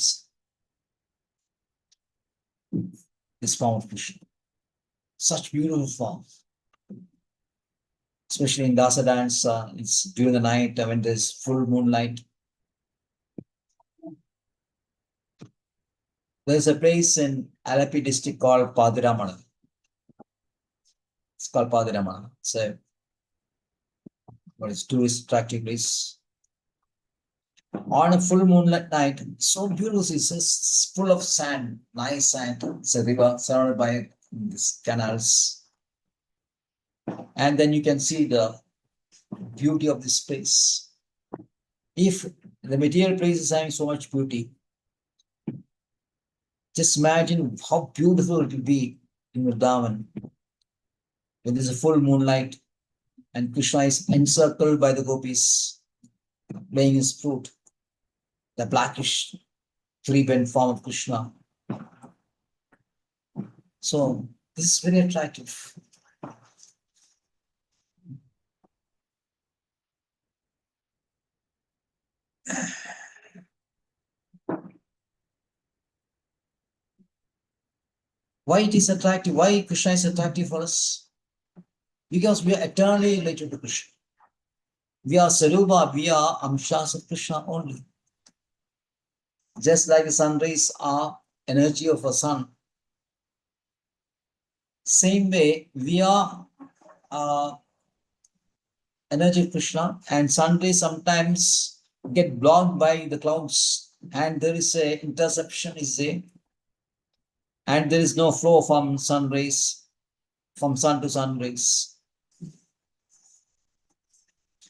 this form of Krishna. Such beautiful form. Especially in Dasa dance, it's during the night when there's full moonlight. There's a place in Alapi district called Padiramana. It's called Padiramana. It's tourist attractive place. On a full moonlight night, so beautiful, it's full of sand, nice sand. It's a river surrounded by these canals. And then you can see the beauty of this place. If the material place is having so much beauty, just imagine how beautiful it will be in Vrindavan when there's a full moonlight and Krishna is encircled by the gopis playing his flute, the blackish three-bent form of Krishna. So this is very attractive. Why it is attractive? Why Krishna is attractive for us? Because we are eternally related to Krishna. We are Sarupa, we are Amshas of Krishna only. Just like the sun rays are energy of a sun, same way we are energy of Krishna, and sun rays sometimes get blocked by the clouds, and there is a interception is there, and there is no flow from sun rays, from sun to sun rays.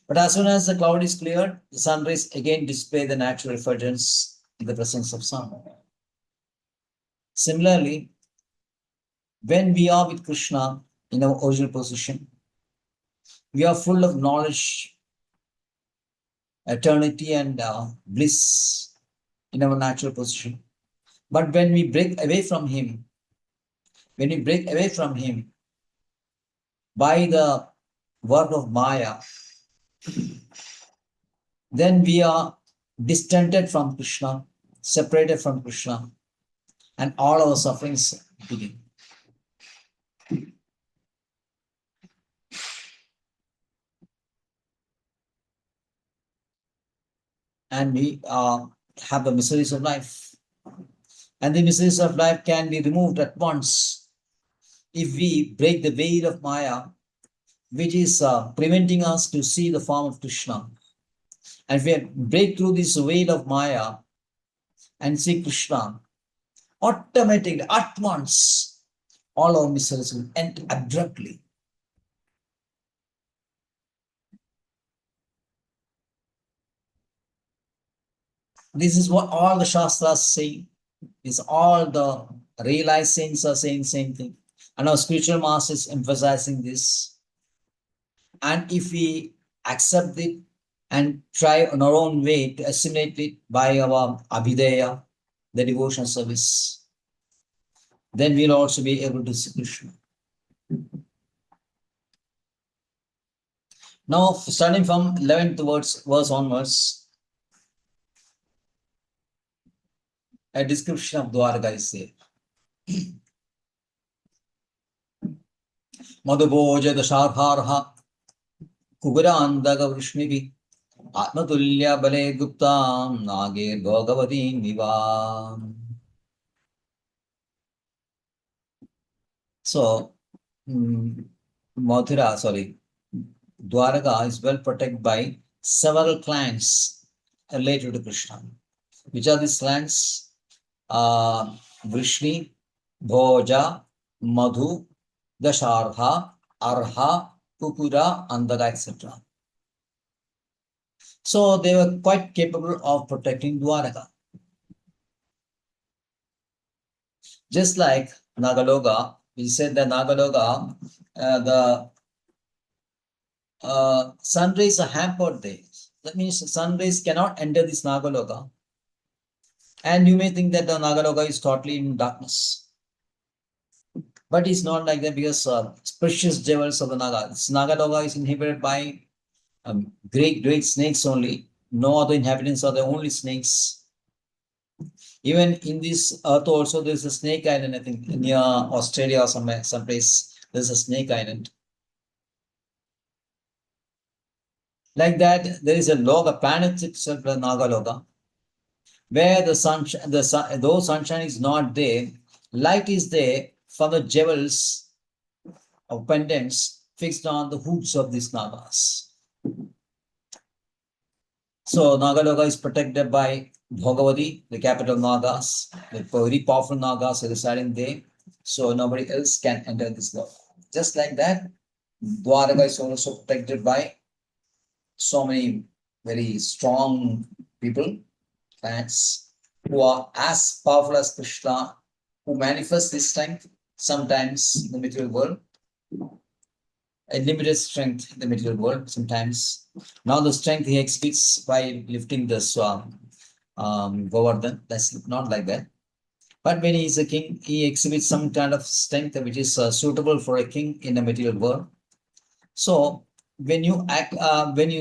But as soon as the cloud is cleared, the sun rays again display the natural effulgence in the presence of sun. Similarly, when we are with Krishna in our original position, we are full of knowledge, eternity, and bliss in our natural position. But when we break away from him, by the work of Maya, then we are distanted from Krishna, separated from Krishna, and all our sufferings begin. And we have the miseries of life. And the miseries of life can be removed at once if we break the veil of Maya, which is preventing us to see the form of Krishna. And if we break through this veil of Maya and see Krishna, automatically, at once, all our miseries will end abruptly. This is what all the Shastras say. Is all the realized saints are saying same thing. And our spiritual masters emphasizing this. And if we accept it and try on our own way to assimilate it by our abhideya, the devotional service, then we'll also be able to see Krishna. Now, starting from 11th verse onwards, a description of Dwarka is there. Madhuboja Dasharharha Kugarandhaga Vrishnivi Atmatulya Bale Guptam Nagir Bhagavati Niva. So, Dwaraka is well protected by several clans related to Krishna. Which are these clans? Vrishni, Bhoja, Madhu, Dasharha, Arha, Kukura, Andaga, etc. So they were quite capable of protecting Dwaraka. Just like Nagaloga, we said that Nagaloga, the sun rays are hampered there. That means sun rays cannot enter this Nagaloga. And you may think that the Nagaloga is totally in darkness. But it's not like that, because precious jewels of the Naga. This Nagaloga is inhabited by great snakes only. No other inhabitants are the only snakes. Even in this earth also, there's a snake island, I think, near Australia or someplace. There's a snake island. Like that, there is a loga, planet itself, the Nagaloga, where the though sunshine is not there, light is there from the jewels of pendants fixed on the hoods of these Nagas. So Nagaloga is protected by Bhagavati, the capital of Nagas. The very powerful Nagas are residing there. So nobody else can enter this Loka. Just like that, Dwaraka is also protected by so many very strong people, clans, who are as powerful as Krishna, who manifest this strength sometimes in the material world, a limited strength in the material world sometimes. Now the strength he exhibits by lifting the Govardhan, that's not like that. But when he is a king, he exhibits some kind of strength which is suitable for a king in the material world. So when you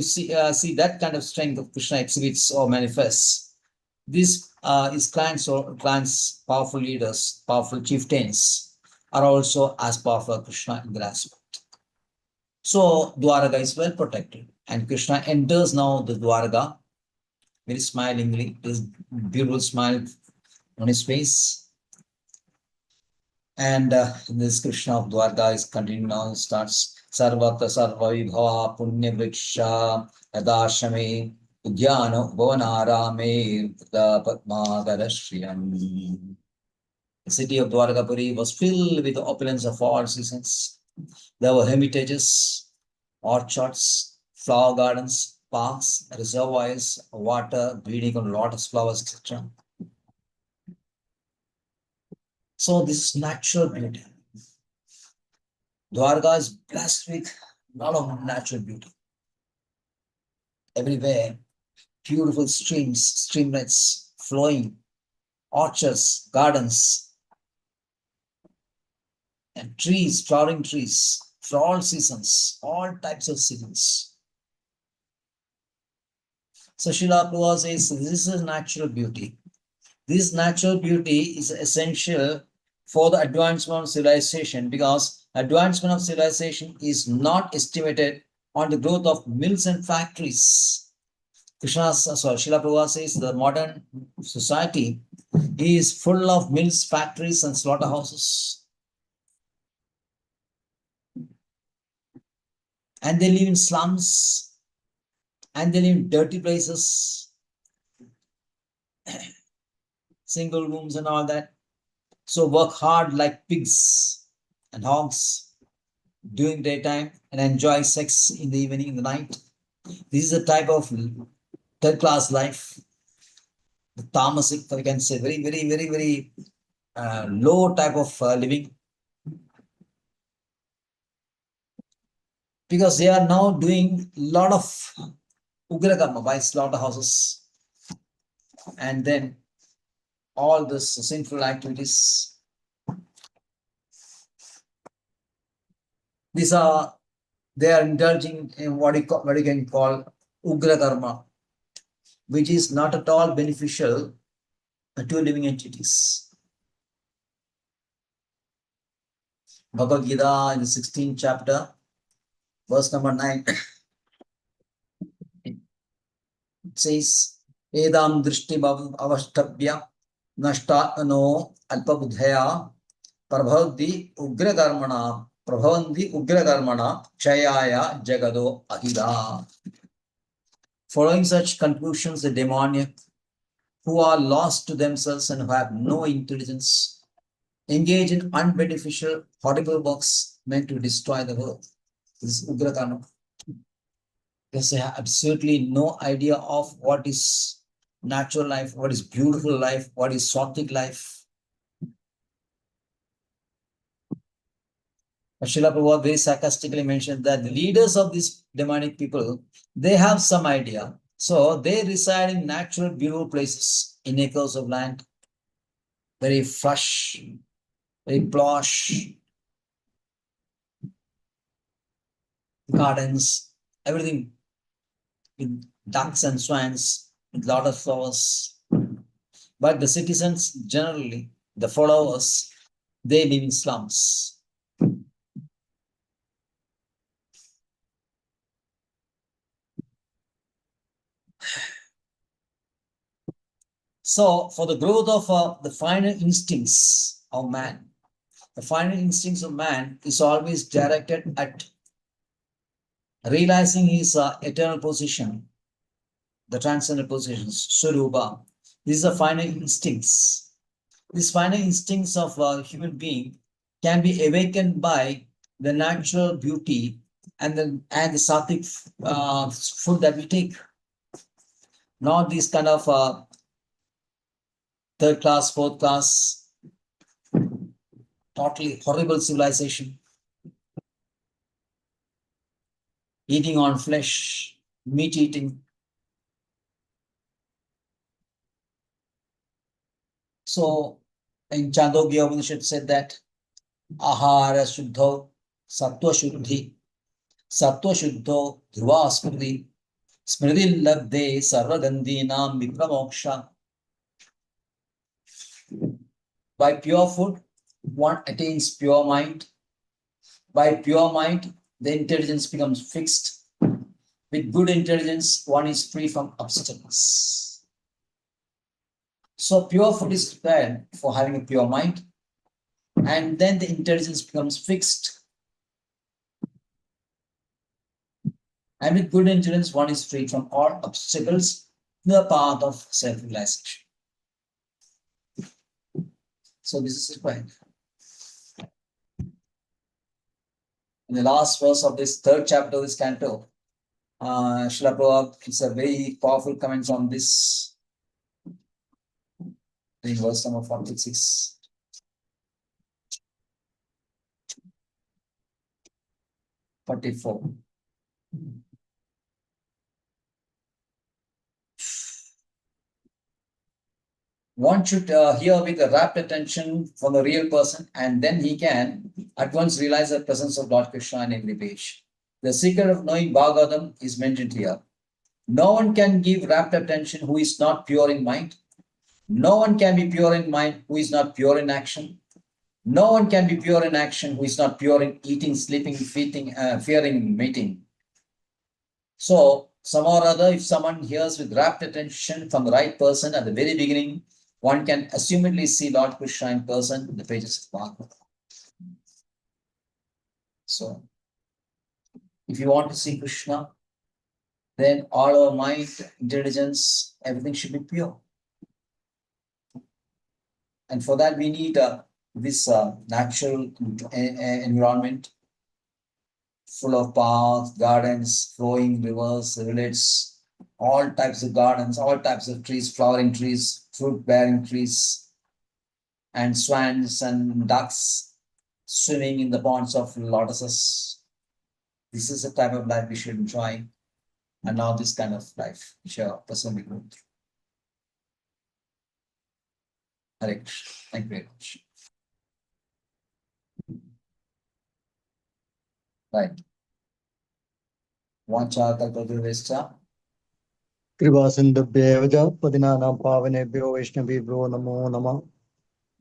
see that kind of strength of Krishna exhibits or manifests, this is clans, powerful leaders, powerful chieftains are also as powerful as Krishna in that aspect. So Dwaraka is well protected, and Krishna enters now the Dwaraka very smilingly. This beautiful smile on his face. And the description of Dwarka is continuing now. It starts Sarvata Sarva Vibhava Punya Vriksha Adashame Udyana Bhavanarame Padmagarashriyam. The city of Dwarkapuri was filled with the opulence of all seasons. There were hermitages, orchards, flower gardens, parks, reservoirs, water, breeding of lotus flowers, etc. So this is natural beauty. Dwarka is blessed with a lot of natural beauty. Everywhere, beautiful streams, streamlets flowing, orchards, gardens, and trees, flowering trees for all seasons, all types of seasons. So Srila Prabhupada says this is natural beauty. This natural beauty is essential for the advancement of civilization, because advancement of civilization is not estimated on the growth of mills and factories. Srila Prabhupada says the modern society is full of mills, factories, and slaughterhouses. And they live in slums, and they live in dirty places, single rooms and all that. So work hard like pigs and hogs during daytime and enjoy sex in the evening, in the night. This is a type of third class life. tamasic, we can say very low type of living. Because they are now doing a lot of ugra karma by slaughterhouses, and then all this sinful activities. These are, they are indulging in what you can call ugra karma, which is not at all beneficial to living entities. Bhagavad Gita in the 16th chapter, verse number 9, it says, Edam drishtim avashtabhya nashtatano alpabudhaya prabhavdi ugrakarmana kshayaya jagado ahida. Following such conclusions, the demoniac, who are lost to themselves and who have no intelligence, engage in unbeneficial, horrible works meant to destroy the world. This is ugra karma. Because they have absolutely no idea of what is natural life, what is beautiful life, what is sattvic life. Srila Prabhupada very sarcastically mentioned that the leaders of these demonic people, they have some idea. So they reside in natural, beautiful places, in acres of land, very fresh, very plush, gardens, everything with ducks and swans, with lot of flowers. But the citizens generally, the followers, they live in slums. So, for the growth of the finer instincts of man, the finer instincts of man is always directed at realizing his eternal position, the transcendental positions, Swarupa. These are finer instincts. These finer instincts of a human being can be awakened by the natural beauty and the sattvic food that we take. Not these kind of third class, fourth class, totally horrible civilization. Eating on flesh, meat eating. So in Chandogya Upanishad said that ahara shuddho sattva shuddhi dhruva smriti smriti labde sarvagandhinam vipramoksha. By pure food, one attains pure mind. By pure mind, the intelligence becomes fixed. With good intelligence, one is free from obstacles. So pure food is prepared for having a pure mind, and then the intelligence becomes fixed. And with good intelligence, one is free from all obstacles in the path of self-realization. So this is required. In the last verse of this third chapter of this canto, Srila Prabhupada, it's a very powerful comment on this. In verse number 46. 44. One should hear with a rapt attention from the real person, and then he can at once realize the presence of Lord Krishna in every page. The secret of knowing Bhagavatam is mentioned here. No one can give rapt attention who is not pure in mind. No one can be pure in mind who is not pure in action. No one can be pure in action who is not pure in eating, sleeping, fearing, mating. So, somehow or other, if someone hears with rapt attention from the right person at the very beginning, one can assumedly see Lord Krishna in person in the pages of Bhagavatam. So, if you want to see Krishna, then all our mind, intelligence, everything should be pure. And for that, we need this natural environment full of paths, gardens, flowing rivers, rivulets, all types of gardens, all types of trees, flowering trees, fruit-bearing trees, and swans and ducks swimming in the ponds of lotuses. This is the type of life we should enjoy, and now this kind of life which a person will go through. Hare Krishna. Thank you very much. Right. Vacha kalpataruvescha. कृपासिन्धुभ्येव च पतिनानां पावनेभ्यो वैष्णवेभ्यो नमो नमः।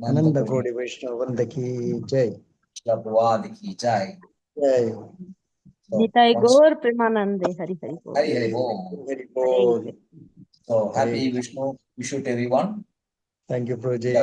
आनंद कोटि वैष्णव वृंद की जय Prabhupada ki jai. जय। So, Nitai once- Gaur Premanande Hari Hari Bol. Hari Hari Bol. Hari Hare बोल। Krishna. So happy Vishnu, wish you to everyone. Thank you Prabhu ji.